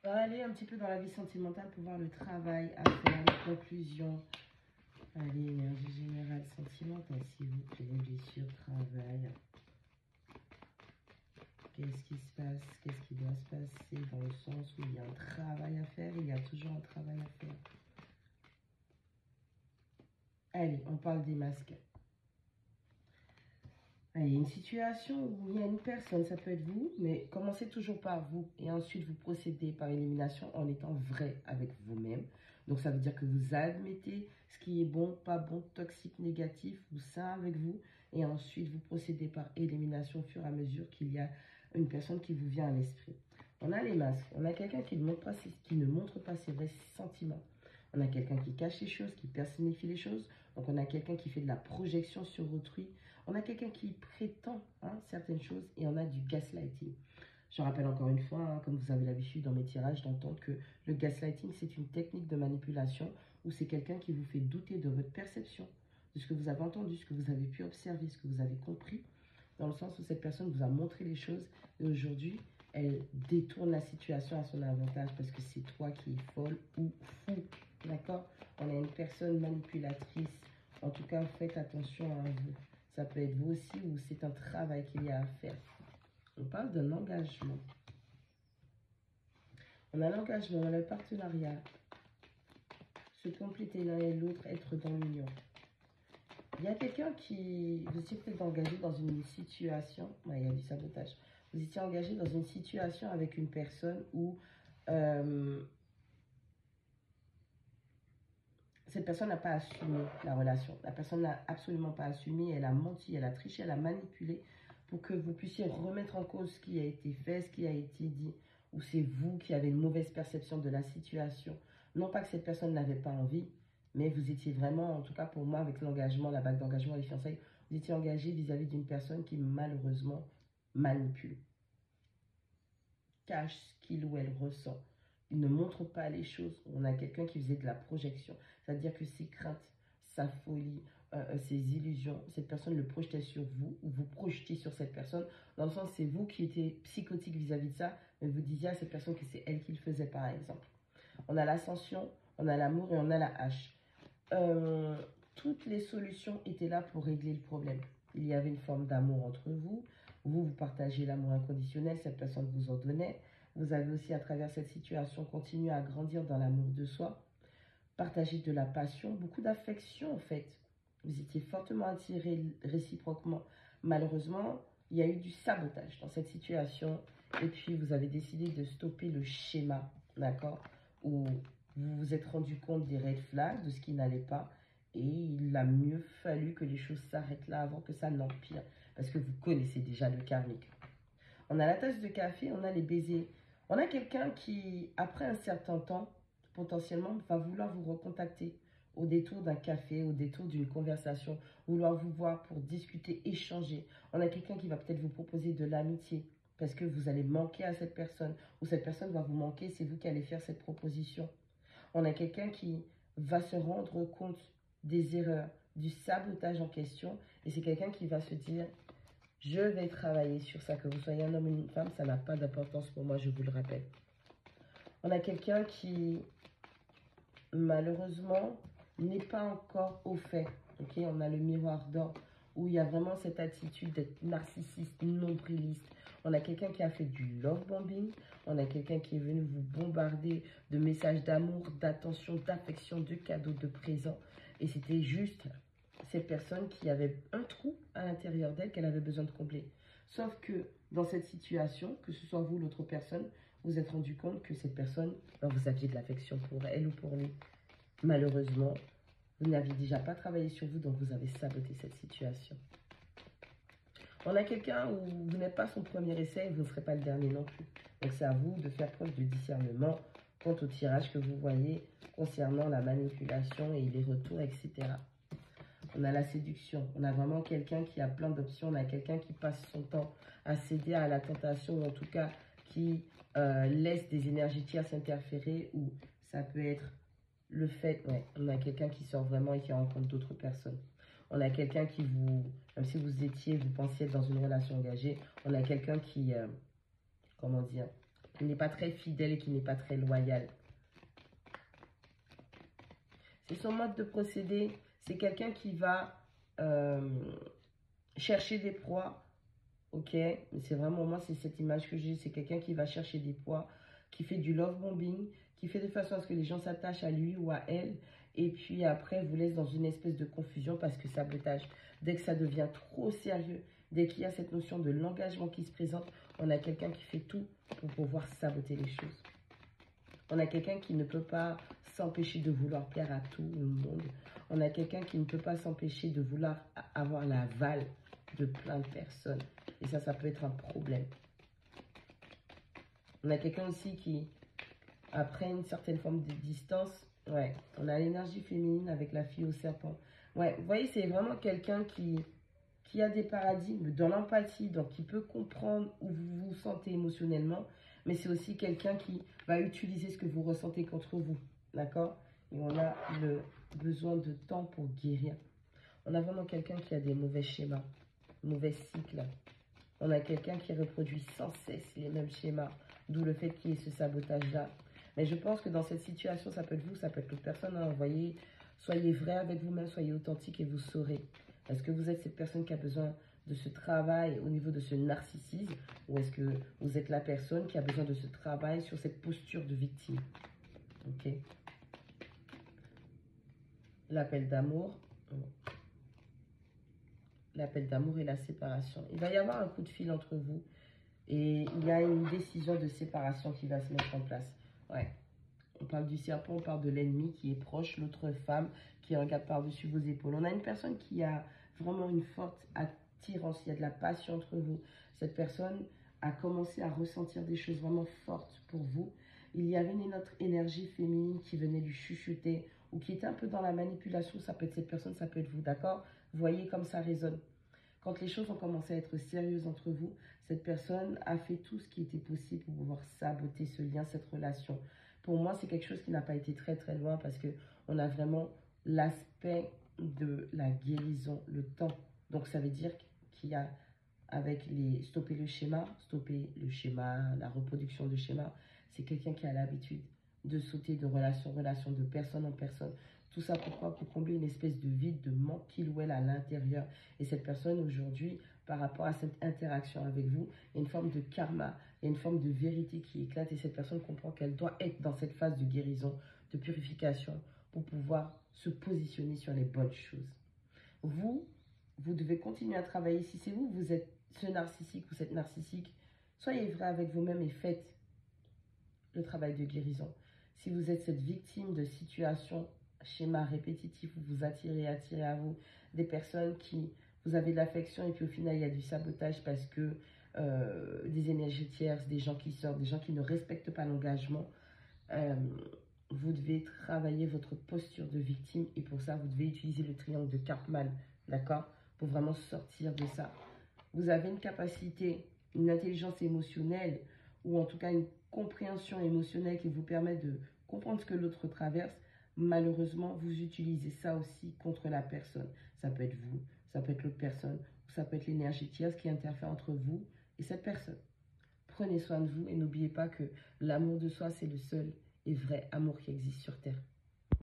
On va aller un petit peu dans la vie sentimentale pour voir le travail à faire, les conclusions. Allez, énergie générale sentimentale, s'il vous plaît, blessure, travail. Qu'est-ce qui se passe? Qu'est-ce qui doit se passer dans le sens où il y a un travail à faire? Il y a toujours un travail à faire. Allez, on parle des masques. Il y a une situation où il y a une personne, ça peut être vous, mais commencez toujours par vous et ensuite vous procédez par élimination en étant vrai avec vous-même. Donc ça veut dire que vous admettez ce qui est bon, pas bon, toxique, négatif, vous ça avec vous et ensuite vous procédez par élimination au fur et à mesure qu'il y a une personne qui vous vient à l'esprit. On a les masques, on a quelqu'un qui ne montre pas ses vrais sentiments. On a quelqu'un qui cache les choses, qui personnifie les choses. Donc on a quelqu'un qui fait de la projection sur autrui. On a quelqu'un qui prétend certaines choses et on a du gaslighting. Je rappelle encore une fois, comme vous avez l'habitude dans mes tirages, d'entendre que le gaslighting, c'est une technique de manipulation où c'est quelqu'un qui vous fait douter de votre perception, de ce que vous avez entendu, ce que vous avez pu observer, ce que vous avez compris, dans le sens où cette personne vous a montré les choses et aujourd'hui, elle détourne la situation à son avantage parce que c'est toi qui es folle ou fou. D'accord? On a une personne manipulatrice. En tout cas, faites attention à vous. Ça peut être vous aussi ou c'est un travail qu'il y a à faire. On parle d'un engagement. On a l'engagement, on a le partenariat. Se compléter l'un et l'autre, être dans l'union. Il y a quelqu'un qui... Vous étiez peut-être engagé dans une situation... il y a du sabotage. Vous étiez engagé dans une situation avec une personne où... cette personne n'a pas assumé la relation. La personne n'a absolument pas assumé. Elle a menti, elle a triché, elle a manipulé pour que vous puissiez remettre en cause ce qui a été fait, ce qui a été dit. Ou c'est vous qui avez une mauvaise perception de la situation. Non pas que cette personne n'avait pas envie, mais vous étiez vraiment, en tout cas pour moi, avec l'engagement, la bague d'engagement, les fiançailles, vous étiez engagé vis-à-vis d'une personne qui malheureusement manipule. Cache ce qu'il ou elle ressent. Il ne montre pas les choses. On a quelqu'un qui faisait de la projection. C'est-à-dire que ses craintes, sa folie, ses illusions, cette personne le projetait sur vous ou vous projetez sur cette personne. Dans le sens, c'est vous qui étiez psychotique vis-à-vis de ça, mais vous disiez à cette personne que c'est elle qui le faisait, par exemple. On a l'ascension, on a l'amour et on a la hache. Toutes les solutions étaient là pour régler le problème. Il y avait une forme d'amour entre vous. Vous partagez l'amour inconditionnel, cette personne vous en donnait. Vous avez aussi, à travers cette situation, continué à grandir dans l'amour de soi. Partager de la passion, beaucoup d'affection en fait. Vous étiez fortement attirés réciproquement. Malheureusement, il y a eu du sabotage dans cette situation. Et puis, vous avez décidé de stopper le schéma, d'accord? Où vous vous êtes rendu compte des red flags, de ce qui n'allait pas. Et il a mieux fallu que les choses s'arrêtent là avant que ça n'empire. Parce que vous connaissez déjà le karmique. On a la tasse de café, on a les baisers. On a quelqu'un qui, après un certain temps, potentiellement, va vouloir vous recontacter au détour d'un café, au détour d'une conversation, vouloir vous voir pour discuter, échanger. On a quelqu'un qui va peut-être vous proposer de l'amitié parce que vous allez manquer à cette personne ou cette personne va vous manquer, c'est vous qui allez faire cette proposition. On a quelqu'un qui va se rendre compte des erreurs, du sabotage en question et c'est quelqu'un qui va se dire « Je vais travailler sur ça, que vous soyez un homme ou une femme, ça n'a pas d'importance pour moi, je vous le rappelle. » On a quelqu'un qui, malheureusement, n'est pas encore au fait. Okay? On a le miroir d'or, où il y a vraiment cette attitude d'être narcissiste, nombriliste. On a quelqu'un qui a fait du love bombing. On a quelqu'un qui est venu vous bombarder de messages d'amour, d'attention, d'affection, de cadeaux, de présents. Et c'était juste cette personne qui avait un trou à l'intérieur d'elle qu'elle avait besoin de combler. Sauf que dans cette situation, que ce soit vous ou l'autre personne, vous vous êtes rendu compte que cette personne, vous aviez de l'affection pour elle ou pour lui. Malheureusement, vous n'aviez déjà pas travaillé sur vous, donc vous avez saboté cette situation. On a quelqu'un où vous n'êtes pas son premier essai et vous ne serez pas le dernier non plus. Donc c'est à vous de faire preuve de discernement quant au tirage que vous voyez concernant la manipulation et les retours, etc. On a la séduction. On a vraiment quelqu'un qui a plein d'options. On a quelqu'un qui passe son temps à céder à la tentation ou en tout cas qui laisse des énergies tierces interférer ou ça peut être le fait, on a quelqu'un qui sort vraiment et qui rencontre d'autres personnes. On a quelqu'un qui vous, même si vous pensiez être dans une relation engagée, on a quelqu'un qui, comment dire, qui n'est pas très fidèle et qui n'est pas très loyal. C'est son mode de procédé. C'est quelqu'un qui va chercher des proies. Ok, mais c'est vraiment moi, c'est cette image que j'ai. C'est quelqu'un qui va chercher des proies, qui fait du love bombing, qui fait de façon à ce que les gens s'attachent à lui ou à elle. Et puis après, vous laisse dans une espèce de confusion parce que sabotage. Dès que ça devient trop sérieux, dès qu'il y a cette notion de l'engagement qui se présente, on a quelqu'un qui fait tout pour pouvoir saboter les choses. On a quelqu'un qui ne peut pas s'empêcher de vouloir plaire à tout le monde. On a quelqu'un qui ne peut pas s'empêcher de vouloir avoir l'aval de plein de personnes. Et ça peut être un problème. On a quelqu'un aussi qui, après une certaine forme de distance, ouais, on a l'énergie féminine avec la fille au serpent. Ouais, vous voyez, c'est vraiment quelqu'un qui a des paradigmes dans l'empathie, donc qui peut comprendre où vous vous sentez émotionnellement, mais c'est aussi quelqu'un qui va utiliser ce que vous ressentez contre vous, d'accord? Et on a le besoin de temps pour guérir. On a vraiment quelqu'un qui a des mauvais schémas, mauvais cycles. On a quelqu'un qui reproduit sans cesse les mêmes schémas, d'où le fait qu'il y ait ce sabotage-là. Mais je pense que dans cette situation, ça peut être vous, ça peut être l'autre personne. Hein. Vous voyez, soyez vrai avec vous-même, soyez authentique et vous saurez. Est-ce que vous êtes cette personne qui a besoin de ce travail au niveau de ce narcissisme ou est-ce que vous êtes la personne qui a besoin de ce travail sur cette posture de victime? Ok. L'appel d'amour. L'appel d'amour et la séparation. Il va y avoir un coup de fil entre vous et il y a une décision de séparation qui va se mettre en place. Ouais. On parle du serpent, on parle de l'ennemi qui est proche, l'autre femme qui regarde par-dessus vos épaules. On a une personne qui a vraiment une forte attirance, il y a de la passion entre vous. Cette personne a commencé à ressentir des choses vraiment fortes pour vous. Il y avait une autre énergie féminine qui venait lui chuchoter ou qui était un peu dans la manipulation. Ça peut être cette personne, ça peut être vous, d'accord? Vous voyez comme ça résonne. Quand les choses ont commencé à être sérieuses entre vous, cette personne a fait tout ce qui était possible pour pouvoir saboter ce lien, cette relation. Pour moi, c'est quelque chose qui n'a pas été très très loin parce que on a vraiment l'aspect de la guérison, le temps. Donc ça veut dire qu'il y a avec les stopper le schéma, la reproduction de schéma, c'est quelqu'un qui a l'habitude de sauter de relation en relation, de personne en personne. Tout ça pourquoi? Pour combler une espèce de vide, de manque qu'il ou elle a à l'intérieur. Et cette personne aujourd'hui, par rapport à cette interaction avec vous, il y a une forme de karma, il y a une forme de vérité qui éclate et cette personne comprend qu'elle doit être dans cette phase de guérison, de purification pour pouvoir se positionner sur les bonnes choses. Vous devez continuer à travailler. Si c'est vous, vous êtes ce narcissique ou cette narcissique, soyez vrai avec vous-même et faites le travail de guérison. Si vous êtes cette victime de situations, schémas répétitifs où vous attirez à vous des personnes qui, vous avez de l'affection et puis au final il y a du sabotage parce que des énergies tierces, des gens qui sortent, des gens qui ne respectent pas l'engagement, vous devez travailler votre posture de victime et pour ça vous devez utiliser le triangle de Karpman, d'accord, pour vraiment sortir de ça. Vous avez une capacité, une intelligence émotionnelle ou en tout cas une compréhension émotionnelle qui vous permet de comprendre ce que l'autre traverse. Malheureusement, vous utilisez ça aussi contre la personne. Ça peut être vous, ça peut être l'autre personne, ou ça peut être l'énergie tierce qui interfère entre vous et cette personne. Prenez soin de vous et n'oubliez pas que l'amour de soi, c'est le seul et vrai amour qui existe sur Terre.